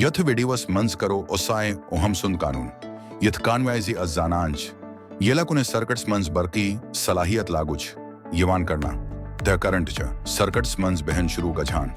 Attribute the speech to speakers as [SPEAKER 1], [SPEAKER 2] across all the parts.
[SPEAKER 1] Yath videos mans karo osai ohamsun kanun. Yath kanwaizi azananj. Yela kune circuits mans barki salahiyat laguch. Yawan karna. The current cha. Circuits mans behen shuru gajhan.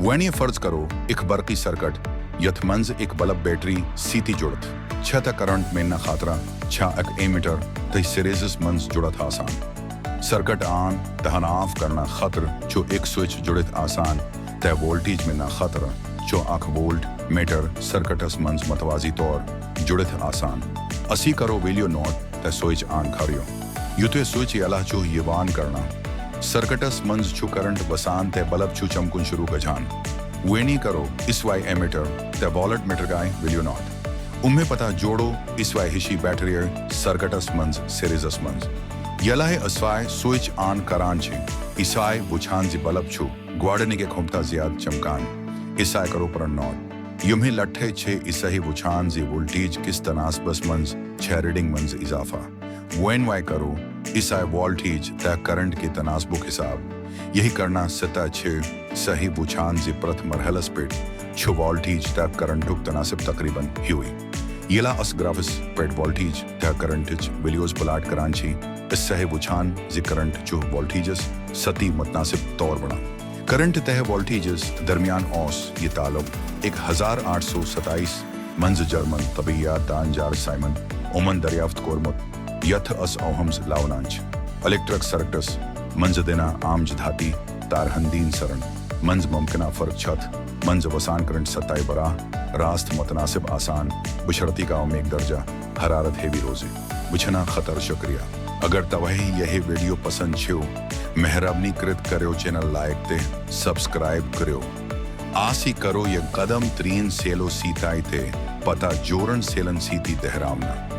[SPEAKER 1] When ye farz karo ik barki circuit. Yath mans ik balab battery siti judat. Chata current mein na khatra. Cha ek emitter. The series mans judat asan. Circuit on. Tahan off karna khatr. Jo ek switch judat asan. The voltage mein na khatra. جو اکھ volt metre circuits منز متوازی طور جڑت آسان اسی کرو value note تے switch on کھاریو یوتے switch یلا چو یوان کرنا سرکٹس منز چھو کرنٹ وسان تے بلب چھو چمکن شروع گجھان وینی کرو اس وائی ایمیٹر تے والٹ میٹر گائے ویلیو نوٹ امہیں پتا جوڑو اس وائی ہشی بیٹری سرکٹس منز سیریزس منز یلا ہے اسوائی سوئچ آن کران چھے اسوائی بچھان زی بلب چھو گواڑنے کے کھمتا زیاد چمکان اسائی کرو پر نوٹ یمہیں لٹھے چھے اسائی وچھان زی وولٹیج کس تناسبس منز چھے ریڈنگ منز اضافہ وین وائی کرو اسائی وولٹیج تے کرنٹ کی تناسبک حساب یہی کرنا ستا چھے صحیح وچھان زی پرت مرحلہ سپیٹ چھو وولٹیج تے کرنٹک تناسب تقریباً ہی ہوئی یلا اس گرافس پیٹ وولٹیج تے کرنٹج ویلیوز پلاٹ کران چھی اس صحیح وچھان زی کرنٹ چھو وولٹیجز ستی متناسب طور بنا کرنٹ تہ وولٹیجز درمیان اوس یہ تعلق 1827 منز جرمن طبیعیات دانجار سائمن اومن دریافت کورمت یتھ اس اوہمز لاونانچ الیکٹرک سرکٹس منز دینا آمج دھاتی تارہندین سرن منز ممکنہ فرق چھت منز وسان کرنٹ ستائی براہ راست متناسب آسان بشرتی کا ایک درجہ حرارت ہیوی روزی بچھنا خطر شکریہ اگر توہی یہ ویڈیو پسند چھو مہربانی کرت کرو چینل لائک تے سبسکرائب کرو آسی کرو یہ قدم ترین سیلو سیتائی تے پتا جورن سیلن سیتی دہرامنا